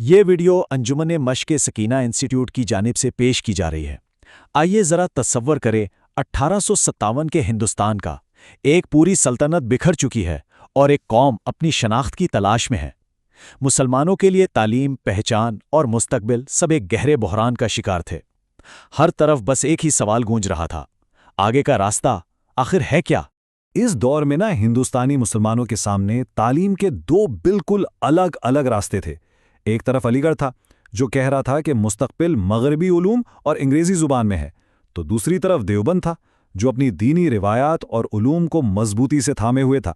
یہ ویڈیو انجمن مشق سکینہ انسٹیٹیوٹ کی جانب سے پیش کی جا رہی ہے۔ آئیے ذرا تصور کریں 1857 کے ہندوستان کا، ایک پوری سلطنت بکھر چکی ہے اور ایک قوم اپنی شناخت کی تلاش میں ہے۔ مسلمانوں کے لیے تعلیم، پہچان اور مستقبل سب ایک گہرے بحران کا شکار تھے۔ ہر طرف بس ایک ہی سوال گونج رہا تھا، آگے کا راستہ آخر ہے کیا؟ اس دور میں ہندوستانی مسلمانوں کے سامنے تعلیم کے دو بالکل الگ الگ راستے تھے۔ ایک طرف علی گڑھ تھا جو کہہ رہا تھا کہ مستقبل مغربی علوم اور انگریزی زبان میں ہے، تو دوسری طرف دیوبند تھا جو اپنی دینی روایات اور علوم کو مضبوطی سے تھامے ہوئے تھا۔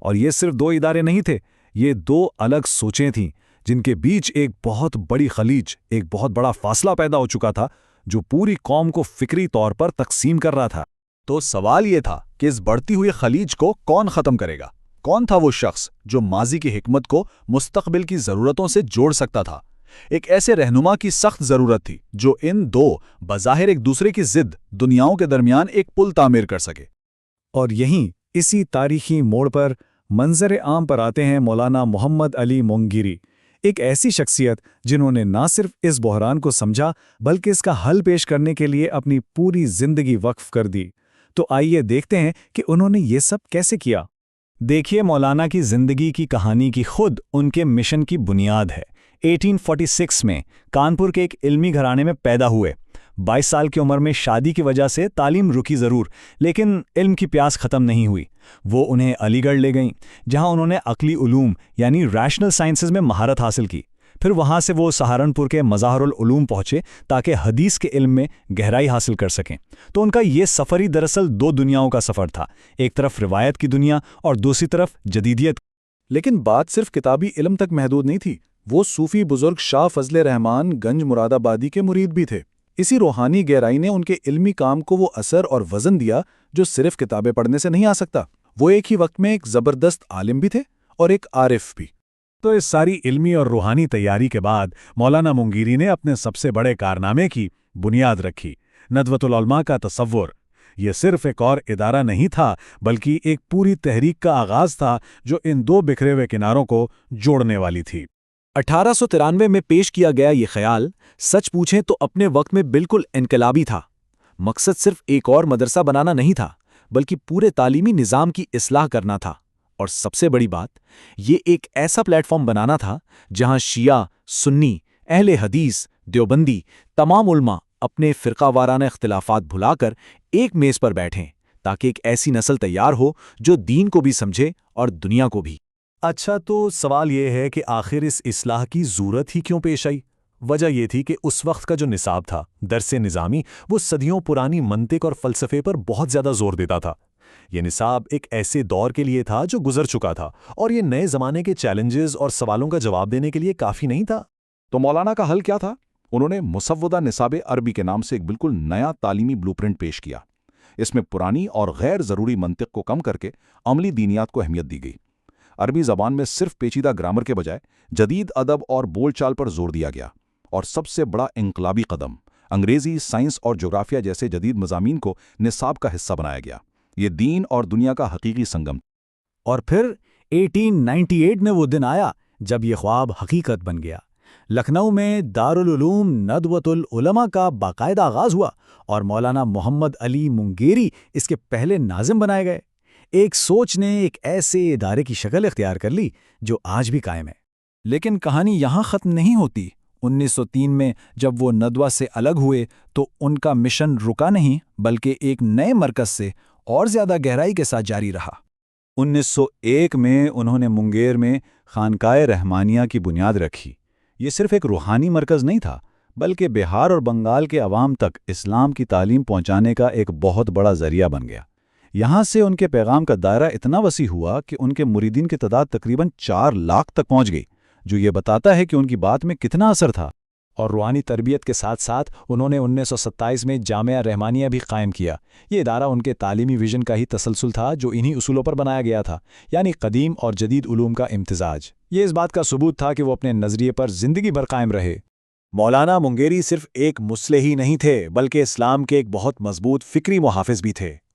اور یہ صرف دو ادارے نہیں تھے، یہ دو الگ سوچیں تھیں جن کے بیچ ایک بہت بڑی خلیج، ایک بہت بڑا فاصلہ پیدا ہو چکا تھا جو پوری قوم کو فکری طور پر تقسیم کر رہا تھا۔ تو سوال یہ تھا کہ اس بڑھتی ہوئی خلیج کو کون ختم کرے گا؟ کون تھا وہ شخص جو ماضی کی حکمت کو مستقبل کی ضرورتوں سے جوڑ سکتا تھا؟ ایک ایسے رہنما کی سخت ضرورت تھی جو ان دو بظاہر ایک دوسرے کی ضد دنیاؤں کے درمیان ایک پل تعمیر کر سکے۔ اور یہیں اسی تاریخی موڑ پر منظر عام پر آتے ہیں مولانا محمد علی مونگیری، ایک ایسی شخصیت جنہوں نے نہ صرف اس بحران کو سمجھا بلکہ اس کا حل پیش کرنے کے لیے اپنی پوری زندگی وقف کر دی۔ تو آئیے دیکھتے ہیں کہ انہوں نے یہ سب کیسے کیا۔ دیکھیے، مولانا کی زندگی کی کہانی کی خود ان کے مشن کی بنیاد ہے۔ 1846 میں کانپور کے ایک علمی گھرانے میں پیدا ہوئے۔ 22 سال کی عمر میں شادی کی وجہ سے تعلیم رکی ضرور، لیکن علم کی پیاس ختم نہیں ہوئی۔ وہ انہیں علی گڑھ لے گئیں، جہاں انہوں نے عقلی علوم یعنی ریشنل سائنسز میں مہارت حاصل کی۔ پھر وہاں سے وہ سہارنپور کے مظاہر العلوم پہنچے تاکہ حدیث کے علم میں گہرائی حاصل کر سکیں۔ تو ان کا یہ سفر ہی دراصل دو دنیاؤں کا سفر تھا، ایک طرف روایت کی دنیا اور دوسری طرف جدیدیت۔ لیکن بات صرف کتابی علم تک محدود نہیں تھی، وہ صوفی بزرگ شاہ فضل رحمان گنج مراد آبادی کے مرید بھی تھے۔ اسی روحانی گہرائی نے ان کے علمی کام کو وہ اثر اور وزن دیا جو صرف کتابیں پڑھنے سے نہیں آ سکتا۔ وہ ایک ہی وقت میں ایک زبردست عالم بھی تھے اور ایک عارف بھی۔ تو اس ساری علمی اور روحانی تیاری کے بعد مولانا مونگیری نے اپنے سب سے بڑے کارنامے کی بنیاد رکھی، ندوۃ العلماء کا تصور۔ یہ صرف ایک اور ادارہ نہیں تھا بلکہ ایک پوری تحریک کا آغاز تھا جو ان دو بکھرے ہوئے کناروں کو جوڑنے والی تھی۔ 1893 میں پیش کیا گیا یہ خیال سچ پوچھیں تو اپنے وقت میں بالکل انقلابی تھا۔ مقصد صرف ایک اور مدرسہ بنانا نہیں تھا بلکہ پورے تعلیمی نظام کی اصلاح کرنا تھا، اور سب سے بڑی بات یہ ایک ایسا پلیٹ فارم بنانا تھا جہاں شیعہ، سنی، اہل حدیث، دیوبندی، تمام علماء اپنے فرقہ وارانہ اختلافات بھلا کر ایک میز پر بیٹھیں تاکہ ایک ایسی نسل تیار ہو جو دین کو بھی سمجھے اور دنیا کو بھی۔ اچھا، تو سوال یہ ہے کہ آخر اس اصلاح کی ضرورت ہی کیوں پیش آئی؟ وجہ یہ تھی کہ اس وقت کا جو نصاب تھا، درس نظامی، وہ صدیوں پرانی منطق اور فلسفے پر بہت زیادہ زور دیتا تھا۔ یہ نصاب ایک ایسے دور کے لیے تھا جو گزر چکا تھا، اور یہ نئے زمانے کے چیلنجز اور سوالوں کا جواب دینے کے لیے کافی نہیں تھا۔ تو مولانا کا حل کیا تھا؟ انہوں نے مسودہ نصاب عربی کے نام سے ایک بالکل نیا تعلیمی بلو پرنٹ پیش کیا۔ اس میں پرانی اور غیر ضروری منطق کو کم کر کے عملی دینیات کو اہمیت دی گئی۔ عربی زبان میں صرف پیچیدہ گرامر کے بجائے جدید ادب اور بول چال پر زور دیا گیا، اور سب سے بڑا انقلابی قدم، انگریزی، سائنس اور جغرافیہ جیسے جدید مضامین کو نصاب کا حصہ بنایا گیا۔ یہ دین اور دنیا کا حقیقی سنگم۔ اور پھر 1898 میں وہ دن آیا جب یہ خواب حقیقت بن گیا۔ لکھنؤ میں دارالعلوم ندوۃ العلماء کا باقاعدہ آغاز ہوا اور مولانا محمد علی مونگیری اس کے پہلے ناظم بنائے گئے۔ ایک سوچ نے ایک ایسے ادارے کی شکل اختیار کر لی جو آج بھی قائم ہے۔ لیکن کہانی یہاں ختم نہیں ہوتی۔ 1903 میں جب وہ ندوہ سے الگ ہوئے تو ان کا مشن رکا نہیں بلکہ ایک نئے مرکز سے اور زیادہ گہرائی کے ساتھ جاری رہا۔ 1901 میں انہوں نے منگیر میں خانقاہ رحمانیہ کی بنیاد رکھی۔ یہ صرف ایک روحانی مرکز نہیں تھا بلکہ بہار اور بنگال کے عوام تک اسلام کی تعلیم پہنچانے کا ایک بہت بڑا ذریعہ بن گیا۔ یہاں سے ان کے پیغام کا دائرہ اتنا وسیع ہوا کہ ان کے مریدین کی تعداد تقریباً 4 لاکھ تک پہنچ گئی، جو یہ بتاتا ہے کہ ان کی بات میں کتنا اثر تھا۔ اور روحانی تربیت کے ساتھ ساتھ انہوں نے 1927 میں جامعہ رحمانیہ بھی قائم کیا۔ یہ ادارہ ان کے تعلیمی ویژن کا ہی تسلسل تھا جو انہی اصولوں پر بنایا گیا تھا، یعنی قدیم اور جدید علوم کا امتزاج۔ یہ اس بات کا ثبوت تھا کہ وہ اپنے نظریے پر زندگی بھر قائم رہے۔ مولانا مونگیری صرف ایک مصلح ہی نہیں تھے بلکہ اسلام کے ایک بہت مضبوط فکری محافظ بھی تھے۔